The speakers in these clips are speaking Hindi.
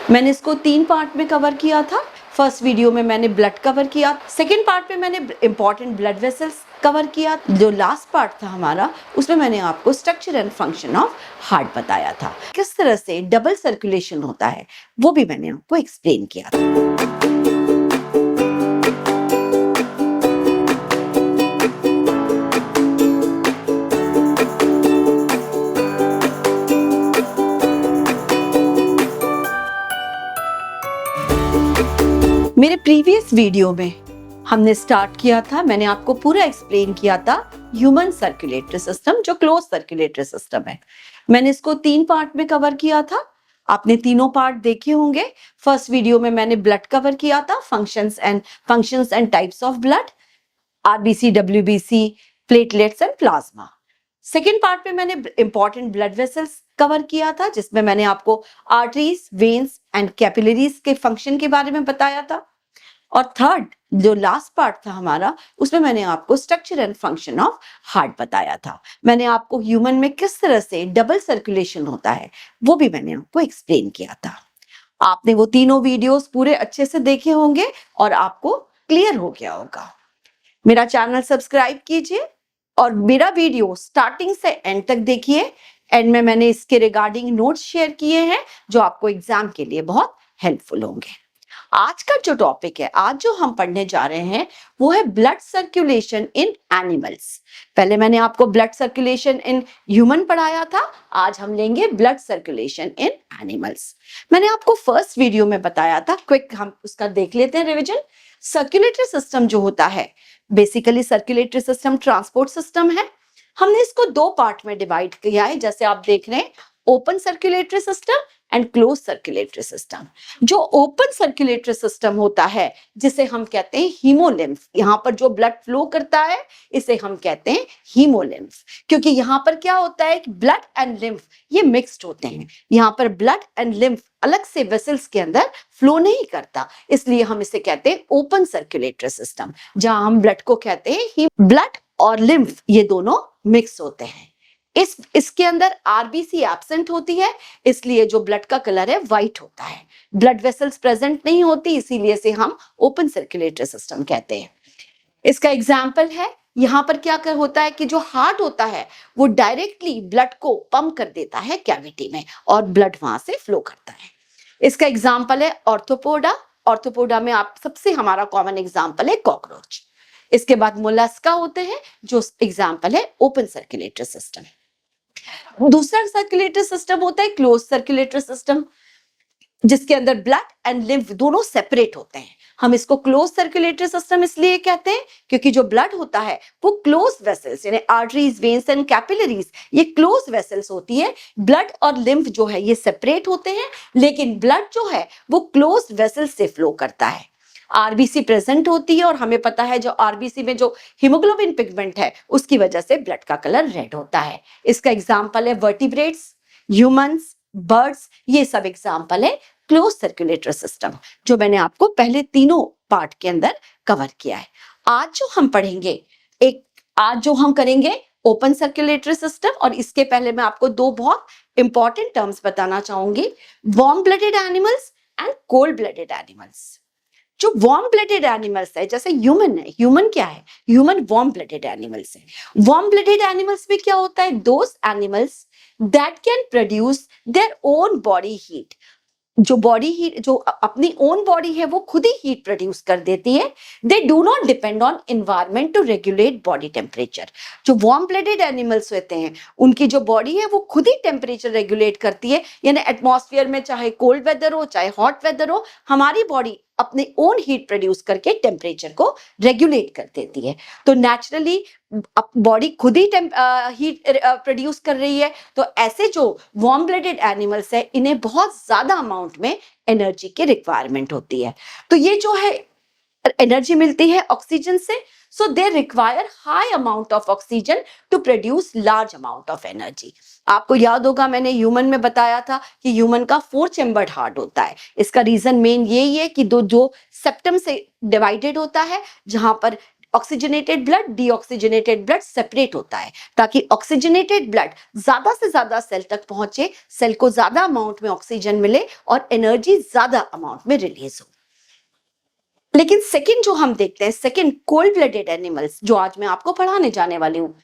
मैंने इसको 3 पार्ट में कवर किया था। फर्स्ट वीडियो में मैंने ब्लड कवर किया, सेकेंड पार्ट में मैंने इंपॉर्टेंट ब्लड वेसल्स कवर किया, जो लास्ट पार्ट था हमारा उसमें मैंने आपको structure and function of heart बताया था। किस तरह से डबल सर्कुलेशन होता है वो भी मैंने आपको एक्सप्लेन किया था। मेरे प्रीवियस वीडियो में हमने स्टार्ट किया था, मैंने आपको पूरा एक्सप्लेन किया था ह्यूमन सर्कुलेटरी सिस्टम, जो क्लोज सर्कुलेटरी सिस्टम है। मैंने इसको 3 पार्ट में कवर किया था, आपने तीनों पार्ट देखे होंगे। फर्स्ट वीडियो में मैंने ब्लड कवर किया था, functions and types of blood, RBC, WBC, platelets and plasma. Second part में मैंने इंपॉर्टेंट ब्लड वेसल्स कवर किया था, जिसमें मैंने आपको आर्टरीज, वेन्स एंड कैपिलरीज के फंक्शन के बारे में बताया था। और थर्ड जो लास्ट पार्ट था हमारा, उसमें मैंने आपको structure and function of heart बताया था। मैंने आपको ह्यूमन में किस तरह से डबल सर्कुलेशन होता है वो भी मैंने आपको एक्सप्लेन किया था। आपने वो तीनों वीडियोस पूरे अच्छे से देखे होंगे और आपको क्लियर हो गया होगा। मेरा चैनल सब्सक्राइब कीजिए और मेरा वीडियो स्टार्टिंग से एंड तक देखिए। एंड में मैंने इसके रिगार्डिंग नोट्स शेयर किए हैं जो आपको एग्जाम के लिए बहुत हेल्पफुल होंगे। आज का जो टॉपिक है, आज जो हम पढ़ने जा रहे हैं वो है ब्लड सर्कुलेशन इन एनिमल्स। पहले मैंने आपको ब्लड सर्कुलेशन इन ह्यूमन पढ़ाया था, आज हम लेंगे ब्लड सर्कुलेशन इन एनिमल्स। मैंने आपको फर्स्ट वीडियो में बताया था, क्विक हम उसका देख लेते हैं रिवीजन। सर्कुलेटरी सिस्टम जो होता है, basically circulatory system transport system है। हमने इसको 2 पार्ट में डिवाइड किया है, जैसे आप देख रहे हैं, open circulatory system and close circulatory system. जो ओपन सर्कुलेटरी सिस्टम होता है, जिसे हम कहते हैं हीमोलिम्फ, यहाँ पर जो ब्लड फ्लो करता है इसे हम कहते हैं हीमोलिम्फ, क्योंकि यहाँ पर क्या होता है कि ब्लड एंड लिम्फ ये मिक्स्ड होते हैं। यहाँ पर ब्लड एंड लिम्फ अलग से वेसल्स के अंदर फ्लो नहीं करता, इसलिए हम इसे कहते हैं ओपन सर्कुलेटरी सिस्टम, जहां हम ब्लड को कहते हैं ब्लड और लिम्फ ये दोनों मिक्स होते हैं। इसके अंदर आरबीसी एब्सेंट होती है, इसलिए जो ब्लड का कलर है व्हाइट होता है। ब्लड वेसल्स प्रेजेंट नहीं होती, इसीलिए इसे हम ओपन सर्कुलेटरी सिस्टम कहते हैं। इसका एग्जाम्पल है, यहाँ पर क्या कर होता है कि जो हार्ट होता है वो डायरेक्टली ब्लड को पंप कर देता है कैविटी में और ब्लड वहां से फ्लो करता है। इसका एग्जाम्पल है ऑर्थोपोडा। ऑर्थोपोडा में आप सबसे हमारा कॉमन एग्जाम्पल है कॉकरोच। इसके बाद मोलस्का होते हैं, जो एग्जाम्पल है ओपन सर्कुलेटरी सिस्टम। दूसरा सर्कुलेटरी सिस्टम होता है क्लोज सर्कुलेटरी सिस्टम, जिसके अंदर ब्लड एंड लिम्फ दोनों सेपरेट होते हैं। हम इसको क्लोज सर्कुलेटरी सिस्टम इसलिए कहते हैं क्योंकि जो ब्लड होता है वो क्लोज वेसल्स, यानी आर्टरीज, वेन्स एंड कैपिलरीज, ये क्लोज वेसल्स होती है। ब्लड और लिम्फ जो है ये सेपरेट होते हैं, लेकिन ब्लड जो है वो क्लोज वेसल्स से फ्लो करता है। आरबीसी प्रेजेंट होती है और हमें पता है जो आरबीसी में जो हीमोग्लोबिन पिगमेंट है उसकी वजह से ब्लड का कलर रेड होता है। इसका एग्जाम्पल है वर्टिब्रेट्स, ह्यूमंस, बर्ड्स, ये सब एग्जाम्पल है क्लोज सर्कुलेटरी सिस्टम, जो मैंने आपको पहले तीनों पार्ट के अंदर कवर किया है। आज जो हम पढ़ेंगे, आज जो हम करेंगे ओपन सर्कुलेटरी सिस्टम, और इसके पहले मैं आपको 2 बहुत इंपॉर्टेंट टर्म्स बताना चाहूंगी, warm blooded animals and cold blooded animals. जो वार्म ब्लडेड एनिमल्स है, जैसे ह्यूमन है, ह्यूमन क्या है, ह्यूमन वार्म ब्लडेड एनिमल्स है। वार्म ब्लडेड एनिमल्स में क्या होता है, those animals that can produce their own body heat. जो बॉडी हीट, जो अपनी ओन बॉडी है वो खुद ही हीट प्रोड्यूस कर देती है। They do not depend on environment to regulate body temperature. जो वार्म ब्लडेड एनिमल्स होते हैं उनकी जो बॉडी है वो खुद ही टेम्परेचर रेगुलेट करती है, यानी एटमॉस्फेयर में चाहे कोल्ड वेदर हो चाहे हॉट वेदर हो, हमारी बॉडी अपने ओन हीट प्रोड्यूस करके टेम्परेचर को रेगुलेट कर देती है। तो नेचुरली बॉडी खुद ही हीट प्रोड्यूस कर रही है, तो ऐसे जो वार्म ब्लडेड एनिमल्स है इन्हें बहुत ज्यादा अमाउंट में एनर्जी की रिक्वायरमेंट होती है। तो ये जो है एनर्जी मिलती है ऑक्सीजन से, so they require high amount of oxygen to produce large amount of energy. आपको याद होगा मैंने ह्यूमन में बताया था कि ह्यूमन का 4 चेम्बर्ड हार्ट होता है। इसका रीजन मेन यही है कि जो सेप्टम से डिवाइडेड होता है, जहां पर oxygenated blood, deoxygenated blood separate होता है ताकि ऑक्सीजनेटेड ब्लड ज्यादा से ज्यादा सेल तक पहुंचे, सेल को ज्यादा अमाउंट में ऑक्सीजन मिले और एनर्जी ज्यादा अमाउंट में रिलीज हो। लेकिन सेकंड जो हम देखते हैं, सेकंड कोल्ड ब्लडेड एनिमल्स, जो आज मैं आपको पढ़ाने जाने वाली हूँ।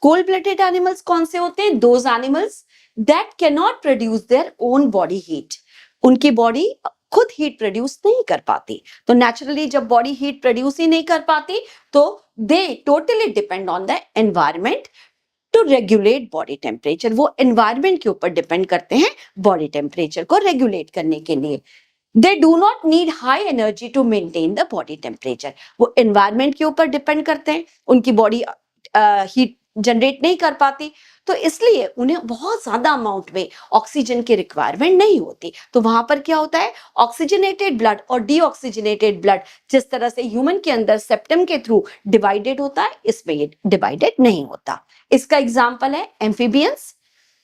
कोल्ड ब्लडेड एनिमल्स कौन से होते हैं? Those animals that can not produce their own body heat. उनकी बॉडी खुद हीट प्रोड्यूस नहीं कर पाती, तो नेचुरली जब बॉडी हीट प्रोड्यूस ही नहीं कर पाती तो they totally depend on the environment to regulate body temperature. वो एनवायरमेंट के ऊपर डिपेंड करते हैं बॉडी टेम्परेचर को रेगुलेट करने के लिए। They do not need high energy to maintain the body temperature. वो एनवायरमेंट के ऊपर डिपेंड करते हैं, उनकी बॉडी हीट जनरेट नहीं कर पाती, तो इसलिए उन्हें बहुत ज्यादा अमाउंट में ऑक्सीजन की रिक्वायरमेंट नहीं होती। तो वहां पर क्या होता है, ऑक्सीजनेटेड ब्लड और डीऑक्सीजनेटेड ब्लड जिस तरह से ह्यूमन के अंदर सेप्टम के थ्रू डिवाइडेड होता है, इसमें ये डिवाइडेड नहीं होता। इसका एग्जाम्पल है एम्फीबियंस,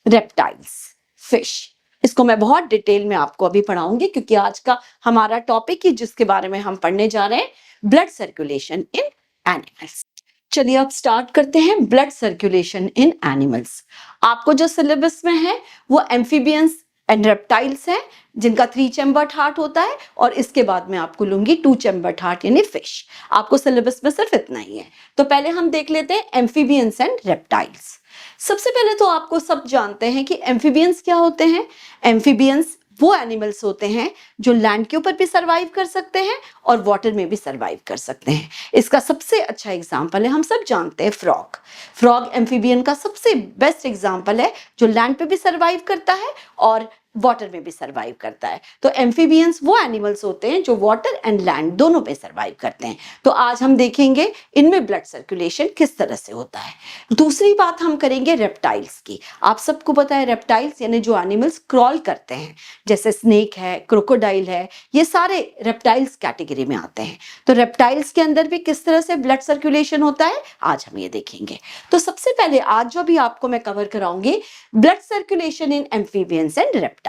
रेप्टाइल्स, फिश। इसको मैं बहुत डिटेल में आपको अभी पढ़ाऊंगी क्योंकि आज का हमारा टॉपिक ही जिसके बारे में हम पढ़ने जा रहे हैं, ब्लड सर्कुलेशन इन एनिमल्स। चलिए अब स्टार्ट करते हैं ब्लड सर्कुलेशन इन एनिमल्स। आपको जो सिलेबस में है वो एम्फीबियंस एंड रेप्टाइल्स है जिनका 3 चैम्बर्ड हार्ट होता है, और इसके बाद मैं आपको लूंगी 2 चैम्बर्ड हार्ट यानी फिश। आपको सिलेबस में सिर्फ इतना ही है। तो पहले हम देख लेते हैं एम्फीबियंस एंड रेप्टाइल्स। सबसे पहले तो आपको सब जानते हैं कि एम्फीबियंस क्या होते हैं। एम्फीबियंस वो एनिमल्स होते हैं जो लैंड के ऊपर भी सरवाइव कर सकते हैं और वाटर में भी सरवाइव कर सकते हैं। इसका सबसे अच्छा एग्जांपल है, हम सब जानते हैं, फ्रॉग। फ्रॉग एम्फीबियन का सबसे बेस्ट एग्जांपल है जो लैंड पे भी सरवाइव करता है और वाटर में भी सरवाइव करता है। तो एम्फीबियंस वो एनिमल्स होते हैं जो वाटर एंड लैंड दोनों पे सरवाइव करते हैं। तो आज हम देखेंगे इनमें ब्लड सर्कुलेशन किस तरह से होता है। दूसरी बात हम करेंगे रेप्टाइल्स की। आप सबको पता है रेप्टाइल्स यानी जो एनिमल्स क्रॉल करते हैं, जैसे स्नेक है, क्रोकोडाइल है, ये सारे रेप्टाइल्स कैटेगरी में आते हैं। तो रेप्टाइल्स के अंदर भी किस तरह से ब्लड सर्कुलेशन होता है आज हम ये देखेंगे। तो सबसे पहले आज जो भी आपको मैं कवर कराऊंगी, blood circulation in amphibians and reptiles.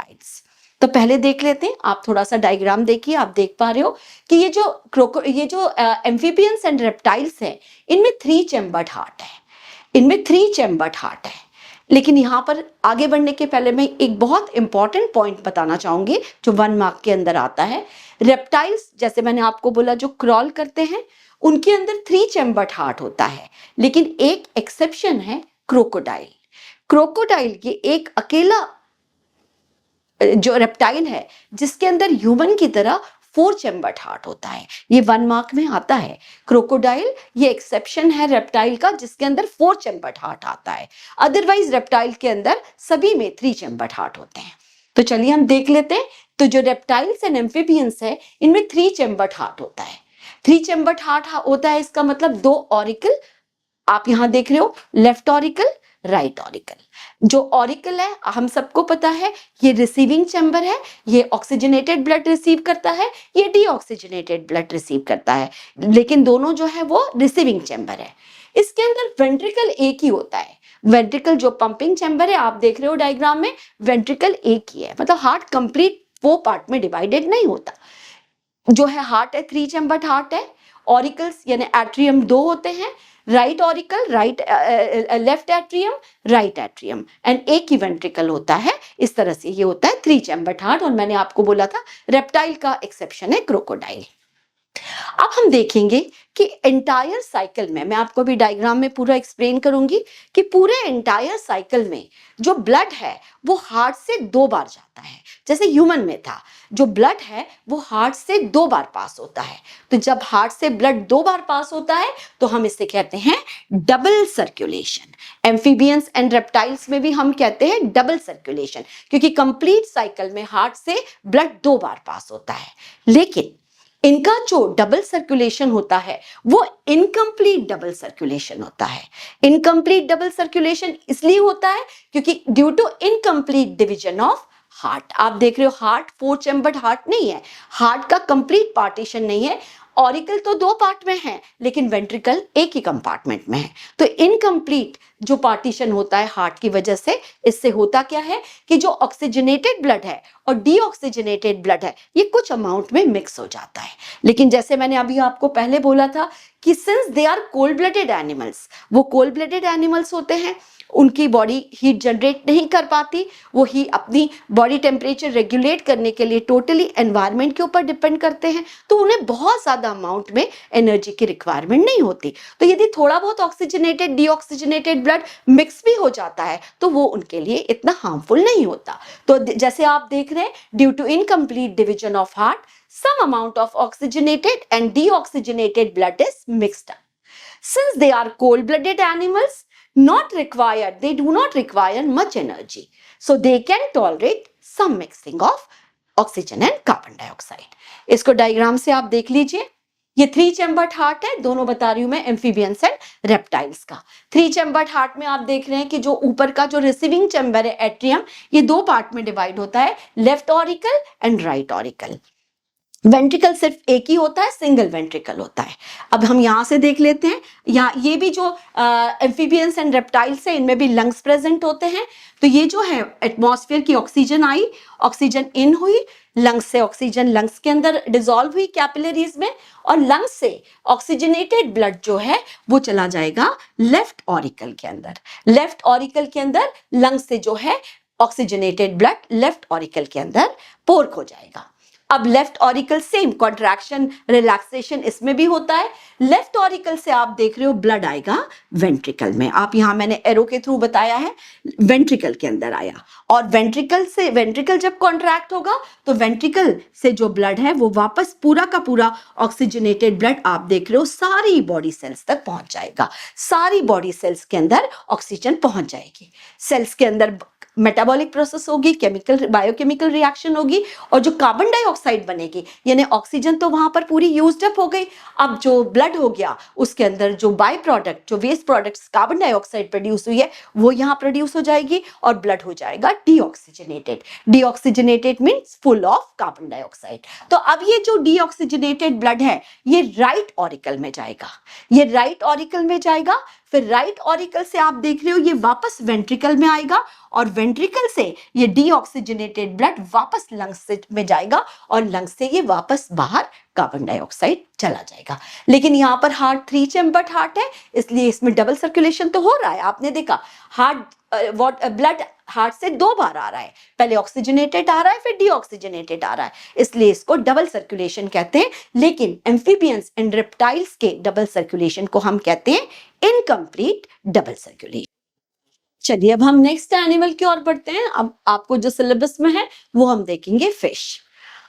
तो पहले देख लेते हैं, आप थोड़ा सा डायग्राम देखिए। आप देख पा रहे हो कि ये जो एम्फीबियंस एंड रेप्टाइल्स है, इनमें 3 चैम्बर्ड हार्ट है। इनमें 3 चैम्बर्ड हार्ट है। लेकिन यहाँ पर आगे बढ़ने के पहले मैं एक बहुत इंपॉर्टेंट पॉइंट बताना चाहूंगी जो 1 मार्क के अंदर आता है। रेप्टाइल्स जैसे मैंने आपको बोला जो क्रॉल करते हैं, उनके अंदर 3 चैम्बर्ड हार्ट होता है, लेकिन एक एक्सेप्शन है, क्रोकोडाइल। क्रोकोडाइल ये एक अकेला जो रेप्टाइल है जिसके अंदर ह्यूमन की तरह 4 चैम्बर्ड हार्ट होता है। ये 1 मार्क में आता है। क्रोकोडाइल ये एक्सेप्शन है रेप्टाइल का जिसके अंदर 4 चैम्बर्ड हार्ट आता है। अदरवाइज रेप्टाइल के अंदर सभी में 3 चैम्बर्ड हार्ट होते हैं। तो चलिए हम देख लेते हैं। तो जो रेप्टाइल्स एंड एम्फीबियंस है, इनमें 3 चैम्बर्ड हार्ट होता है। 3 चैम्बर्ड हार्ट होता है, इसका मतलब 2 ऑरिकल। आप यहां देख रहे हो, लेफ्ट ऑरिकल, राइट ऑरिकल। जो ऑरिकल है हम सबको पता है ये रिसीविंग चैम्बर है, ये ऑक्सीजनेटेड ब्लड रिसीव करता है, ये डीऑक्सीजनेटेड ब्लड रिसीव करता है, लेकिन दोनों जो है वो रिसीविंग चैम्बर है। इसके अंदर वेंट्रिकल एक ही होता है। वेंट्रिकल जो पंपिंग चैम्बर है, आप देख रहे हो डायग्राम में, वेंट्रिकल एक ही है। मतलब हार्ट कंप्लीट 4 पार्ट में डिवाइडेड नहीं होता। जो है हार्ट है 3 चैम्बर्ड हार्ट है। ऑरिकल्स यानी एट्रियम 2 होते हैं, right auricle, left atrium, right atrium, and एक ही वेंट्रिकल होता है। इस तरह से ये होता है 3 चैम्बर्ड हार्ट। और मैंने आपको बोला था रेप्टाइल का एक्सेप्शन है क्रोकोडाइल। अब हम देखेंगे कि एंटायर साइकिल में, मैं आपको भी डायग्राम में पूरा एक्सप्लेन करूंगी कि पूरे एंटायर साइकिल में जो ब्लड है वो हार्ट से 2 बार जाता है। जैसे ह्यूमन में था, जो ब्लड है वो हार्ट से 2 बार पास होता है। तो जब हार्ट से ब्लड 2 बार पास होता है तो हम इसे कहते हैं double circulation. Amphibians and reptiles में भी हम कहते हैं डबल सर्कुलेशन, क्योंकि कंप्लीट साइकिल में हार्ट से ब्लड 2 बार पास होता है। लेकिन इनका जो डबल सर्कुलेशन होता है वो इनकम्प्लीट डबल सर्कुलेशन होता है। इनकम्प्लीट डबल सर्कुलेशन इसलिए होता है क्योंकि due to incomplete division of heart. आप देख रहे हो हार्ट 4 चैम्बर्ड हार्ट नहीं है, हार्ट का कंप्लीट पार्टीशन नहीं है। ऑरिकल तो दो पार्ट में है लेकिन वेंट्रिकल एक ही कंपार्टमेंट में है। तो इनकम्प्लीट जो पार्टीशन होता है हार्ट की वजह से, इससे होता क्या है कि जो ऑक्सीजनेटेड ब्लड है और डीऑक्सीजनेटेड ब्लड है ये कुछ अमाउंट में मिक्स हो जाता है। लेकिन जैसे मैंने अभी आपको पहले बोला था कि since they are cold blooded animals, वो कोल्ड ब्लडेड एनिमल्स होते हैं, उनकी बॉडी हीट जनरेट नहीं कर पाती, वो ही अपनी बॉडी टेम्परेचर रेगुलेट करने के लिए टोटली एनवायरनमेंट के ऊपर डिपेंड करते हैं, तो उन्हें बहुत ज़्यादा अमाउंट में एनर्जी की रिक्वायरमेंट नहीं होती। तो यदि थोड़ा बहुत ऑक्सीजनेटेड डीऑक्सीजनेटेड ब्लड मिक्स भी हो जाता है तो वो उनके लिए इतना हार्मफुल नहीं होता। तो जैसे आप देख रहे हैं, due to incomplete division of heart, some amount of oxygenated and deoxygenated blood is mixed up. Since they are cold-blooded animals, they do not require much energy. So they can tolerate some mixing of oxygen and carbon dioxide. इसको डायग्राम से आप देख लीजिए। ये 3 चैम्बर्ड हार्ट है, दोनों बता रही हूं मैं एम्फीबियंस एंड रेप्टाइल्स का। 3 चैम्बर्ड हार्ट में आप देख रहे हैं कि जो ऊपर का जो रिसीविंग चैम्बर है एट्रियम, ये दो पार्ट में डिवाइड होता है, left auricle and right auricle. Ventricle सिर्फ एक ही होता है, सिंगल वेंट्रिकल होता है। अब हम यहाँ से देख लेते हैं, यहाँ ये भी जो एम्फीबियंस एंड रेप्टाइल्स है इनमें भी लंग्स प्रेजेंट होते हैं। तो ये जो है एटमॉस्फेयर की ऑक्सीजन आई, ऑक्सीजन इन हुई, लंग्स से ऑक्सीजन लंग्स के अंदर डिसॉल्व हुई कैपिलरीज में, और लंग्स से ऑक्सीजनेटेड ब्लड जो है वो चला जाएगा लेफ्ट ऑरिकल के अंदर। लेफ्ट ऑरिकल के अंदर लंग्स से जो है ऑक्सीजनेटेड ब्लड लेफ्ट ऑरिकल के अंदर पोर्क हो जाएगा। अब left auricle same contraction relaxation इसमें भी होता है। लेफ्ट ऑरिकल से आप देख रहे हो ब्लड आएगा वेंट्रिकल में, आप यहां मैंने एरो के थ्रू बताया है, वेंट्रिकल के अंदर आया। और वेंट्रिकल जब कॉन्ट्रैक्ट होगा तो वेंट्रिकल से जो ब्लड है वो वापस पूरा का पूरा ऑक्सीजनेटेड ब्लड आप देख रहे हो सारी बॉडी सेल्स तक पहुंच जाएगा। सारी बॉडी सेल्स के अंदर ऑक्सीजन पहुंच जाएगी। सेल्स के अंदर मेटाबॉलिक प्रोसेस होगी, बायोकेमिकल रिएक्शन होगी, और जो कार्बन डाइऑक्साइड बनेगी, यानी ऑक्सीजन तो वहां पर पूरी यूज्ड अप हो गई। अब जो ब्लड हो गया उसके अंदर जो बाय प्रोडक्ट, जो waste products carbon dioxide produce हुई है वो यहाँ प्रोड्यूस हो जाएगी और ब्लड हो जाएगा deoxygenated. Deoxygenated means full of carbon dioxide. तो अब ये जो डीऑक्सीजनेटेड ब्लड है ये राइट ऑरिकल में जाएगा, ये राइट ऑरिकल में जाएगा। फिर राइट ऑरिकल से आप देख रहे हो ये वापस वेंट्रिकल में आएगा, और वेंट्रिकल से ये डीऑक्सीजनेटेड ब्लड वापस लंग्स में जाएगा, और लंग्स से ये वापस बाहर कार्बन डाइऑक्साइड चला जाएगा। लेकिन यहाँ पर हार्ट 3 चैम्बर्ड हार्ट है, इसलिए इसमें डबल सर्कुलेशन तो हो रहा है। आपने देखा ब्लड हार्ट से 2 बार आ रहा है, पहले ऑक्सीजनेटेड आ रहा है फिर डीऑक्सीजनेटेड आ रहा है, इसलिए इसको डबल सर्कुलेशन कहते हैं। लेकिन एम्फीबियंस एंड रेप्टाइल्स के डबल सर्कुलेशन को हम कहते हैं इनकम्प्लीट डबल सर्कुलेशन। चलिए अब हम नेक्स्ट एनिमल की ओर बढ़ते हैं। अब आपको जो सिलेबस में है वो हम देखेंगे फिश।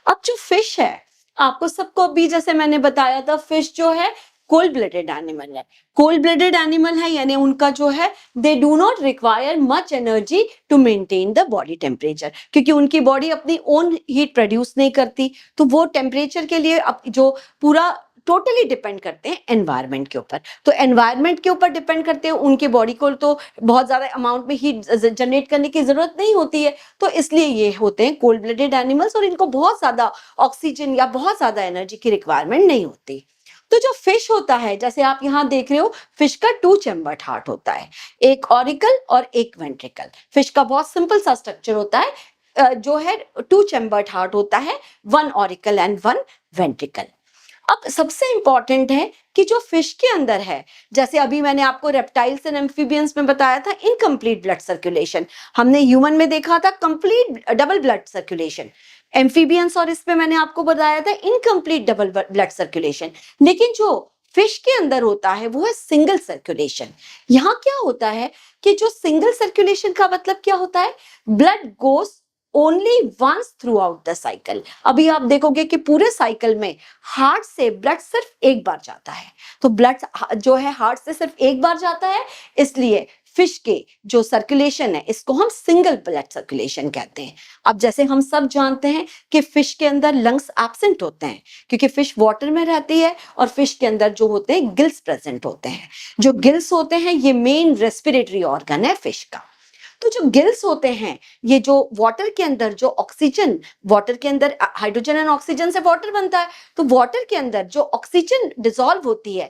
अब जो फिश है, आपको सबको भी जैसे मैंने बताया था, फिश जो है कोल्ड ब्लडेड एनिमल है। कोल्ड ब्लडेड एनिमल है यानी उनका जो है they do not require much energy to maintain the body temperature, क्योंकि उनकी बॉडी अपनी ओन हीट प्रोड्यूस नहीं करती, तो वो टेम्परेचर के लिए जो पूरा टोटली डिपेंड करते हैं एनवायरनमेंट के ऊपर। तो एनवायरनमेंट के ऊपर डिपेंड करते हैं, उनके बॉडी को तो बहुत ज्यादा अमाउंट में हीट जनरेट करने की जरूरत नहीं होती है, तो इसलिए ये होते हैं कोल्ड ब्लडेड एनिमल्स, और इनको बहुत ज्यादा ऑक्सीजन या बहुत ज्यादा एनर्जी की रिक्वायरमेंट नहीं होती। तो जो फिश होता है, जैसे आप यहाँ देख रहे हो, फिश का 2 चैम्बर्ड हार्ट होता है, एक ऑरिकल और एक वेंट्रिकल। फिश का बहुत सिंपल सा स्ट्रक्चर होता है, जो है 2 चैम्बर्ड हार्ट होता है, 1 ऑरिकल एंड 1 वेंट्रिकल। अब सबसे इंपॉर्टेंट है कि जो फिश के अंदर है, जैसे अभी मैंने आपको रेप्टाइल्स एंड एम्फीबियंस में बताया था इनकम्प्लीट ब्लड सर्कुलेशन, हमने ह्यूमन में देखा था complete double blood circulation. Amphibians और इसमें मैंने आपको बताया था इनकम्प्लीट डबल ब्लड सर्कुलेशन। लेकिन जो फिश के अंदर होता है वो है सिंगल सर्कुलेशन। यहाँ क्या होता है कि जो सिंगल सर्कुलेशन का मतलब क्या होता है, blood goes only once throughout the cycle. अभी आप देखोगे कि पूरे साइकिल में हार्ट से ब्लड सिर्फ एक बार जाता है, तो ब्लड जो है हार्ट से सिर्फ एक बार जाता है, इसलिए फिश के जो सर्कुलेशन है इसको हम सिंगल ब्लड सर्कुलेशन कहते हैं। अब जैसे हम सब जानते हैं कि फिश के अंदर लंग्स एब्सेंट होते हैं, क्योंकि फिश वाटर में रहती है, और फिश के अंदर जो होते हैं गिल्स प्रेजेंट होते हैं। जो गिल्स होते हैं ये मेन रेस्पिरेटरी ऑर्गन है फिश का। तो जो गिल्स होते हैं, ये जो वाटर के अंदर जो ऑक्सीजन, वाटर के अंदर हाइड्रोजन एंड ऑक्सीजन से वाटर बनता है, तो वाटर के अंदर जो ऑक्सीजन डिसॉल्व होती है,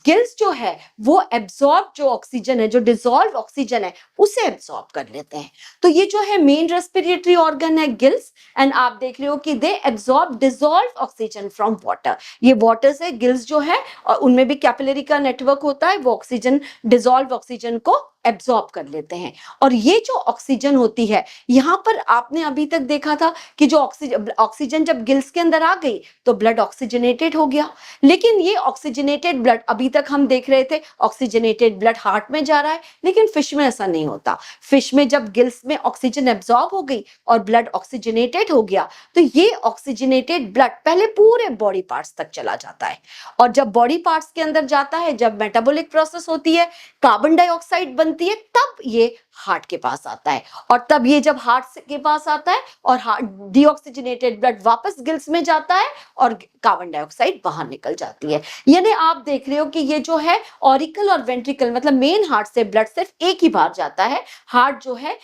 गिल्स जो है वो एब्सॉर्ब जो ऑक्सीजन है, जो डिसॉल्व ऑक्सीजन है, उसे एब्सॉर्ब कर लेते हैं। तो ये जो है मेन रेस्पिरेटरी ऑर्गन है गिल्स, एंड आप देख रहे हो कि they absorb dissolve oxygen from water. ये वाटर से गिल्स जो है, और उनमें भी कैपिलरी का नेटवर्क होता है, वो ऑक्सीजन, डिसॉल्व ऑक्सीजन को एब्सॉर्ब कर लेते हैं। और ये जो ऑक्सीजन होती है, यहां पर आपने अभी तक देखा था कि जो ऑक्सीजन जब गिल्स के अंदर आ गई तो ब्लड ऑक्सीजनेटेड हो गया। लेकिन ये ऑक्सीजनेटेड ब्लड, अभी तक हम देख रहे थे ऑक्सीजनेटेड ब्लड हार्ट में जा रहा है, लेकिन फिश में ऐसा नहीं होता। फिश में जब गिल्स में ऑक्सीजन एब्सॉर्ब हो गई और ब्लड ऑक्सीजनेटेड हो गया, तो ये ऑक्सीजनेटेड ब्लड पहले पूरे बॉडी पार्ट्स तक चला जाता है। और जब बॉडी पार्ट्स के अंदर जाता है, जब मेटाबॉलिक प्रोसेस होती है, कार्बन डाइऑक्साइड बनती है, तब ये हार्ट के पास आता है। और तब ये जब हार्ट के पास आता है और डीऑक्सीजनेटेड ब्लड वापस गिल्स में जाता है और कार्बन डाइऑक्साइड बाहर निकल जाती है। यानी आप देख रहे हो कि ये जो है ऑरिकल और वेंट्रिकल, मतलब मेन हार्ट से ब्लड सिर्फ एक ही बार जाता है। हार्ट जो है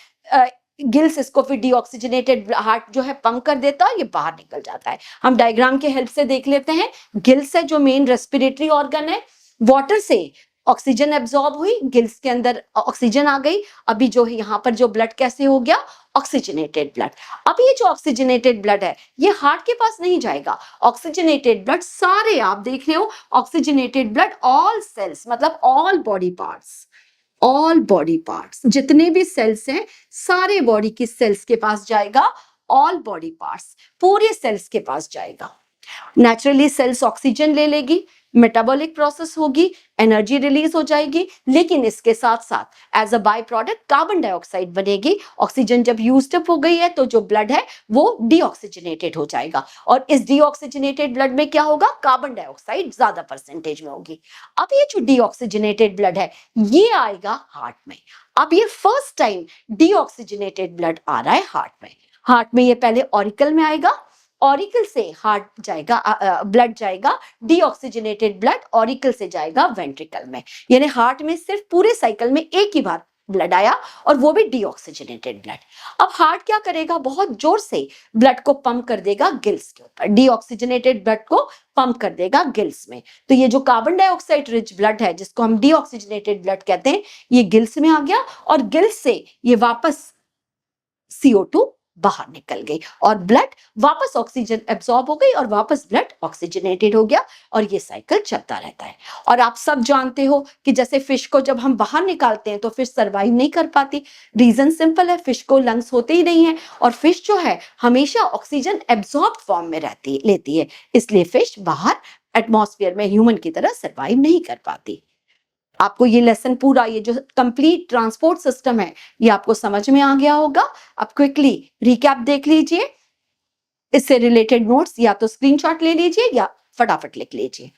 गिल्स इसको फिर डीऑक्सीजनेटेड हार्ट जो है पंप कर देता है, ये बाहर निकल जाता है। हम डायग्राम के हेल्प से देख लेते हैं। गिल्स है जो मेन रेस्पिरेटरी ऑर्गन है, वाटर से ऑक्सीजन एब्सॉर्ब हुई, गिल्स के अंदर ऑक्सीजन आ गई। अभी जो है यहाँ पर जो ब्लड कैसे हो गया, ऑक्सीजनेटेड ब्लड। अब ये जो ऑक्सीजनेटेड ब्लड है, ये हार्ट के पास नहीं जाएगा। ऑक्सीजनेटेड ब्लड सारे, आप देख रहे हो, ऑक्सीजनेटेड ब्लड ऑल सेल्स, मतलब all body parts, all body parts, जितने भी सेल्स हैं सारे बॉडी की सेल्स के पास जाएगा। ऑल बॉडी पार्ट्स, पूरे सेल्स के पास जाएगा। नेचुरली सेल्स ऑक्सीजन ले लेगी, मेटाबॉलिक प्रोसेस होगी, एनर्जी रिलीज हो जाएगी, लेकिन इसके साथ साथ as a by product carbon dioxide बनेगी। ऑक्सीजन जब यूज्ड अप हो गई है तो जो ब्लड है वो डीऑक्सीजनेटेड हो जाएगा, और इस डीऑक्सीजनेटेड ब्लड में क्या होगा, कार्बन डाइऑक्साइड ज्यादा परसेंटेज में होगी। अब ये जो डीऑक्सीजनेटेड ब्लड है, ये आएगा हार्ट में। अब ये फर्स्ट टाइम डीऑक्सीजनेटेड ब्लड आ रहा है हार्ट में। हार्ट में ये पहले ऑरिकल में आएगा, ऑरिकल से हार्ट जाएगा, ब्लड जाएगा, डीऑक्सीजनेटेड ब्लड ऑरिकल से जाएगा वेंट्रिकल में। यानी हार्ट में सिर्फ पूरे साइकिल में एक ही बार ब्लड आया, और वो भी डीऑक्सीजनेटेड ब्लड। अब हार्ट क्या करेगा, बहुत जोर से ब्लड को पंप कर देगा गिल्स के ऊपर, डीऑक्सीजनेटेड ब्लड को पंप कर देगा गिल्स में। तो ये जो कार्बन डाइऑक्साइड रिच ब्लड है, जिसको हम डीऑक्सीजनेटेड ब्लड कहते हैं, ये गिल्स में आ गया, और गिल्स से ये वापस CO2 बाहर निकल गई, और ब्लड वापस ऑक्सीजन एब्सॉर्ब हो गई, और वापस ब्लड ऑक्सीजनेटेड हो गया, और ये साइकिल चलता रहता है। और आप सब जानते हो कि जैसे फिश को जब हम बाहर निकालते हैं तो फिश सरवाइव नहीं कर पाती। रीजन सिंपल है, फिश को लंग्स होते ही नहीं है, और फिश जो है हमेशा ऑक्सीजन एब्सॉर्ब फॉर्म में लेती है, इसलिए फिश बाहर एटमॉस्फेयर में ह्यूमन की तरह सरवाइव नहीं कर पाती। आपको ये लेसन पूरा, ये जो कंप्लीट ट्रांसपोर्ट सिस्टम है, ये आपको समझ में आ गया होगा। आप क्विकली रिकैप देख लीजिए, इससे रिलेटेड नोट्स या तो स्क्रीनशॉट ले लीजिए या फटाफट लिख लीजिए।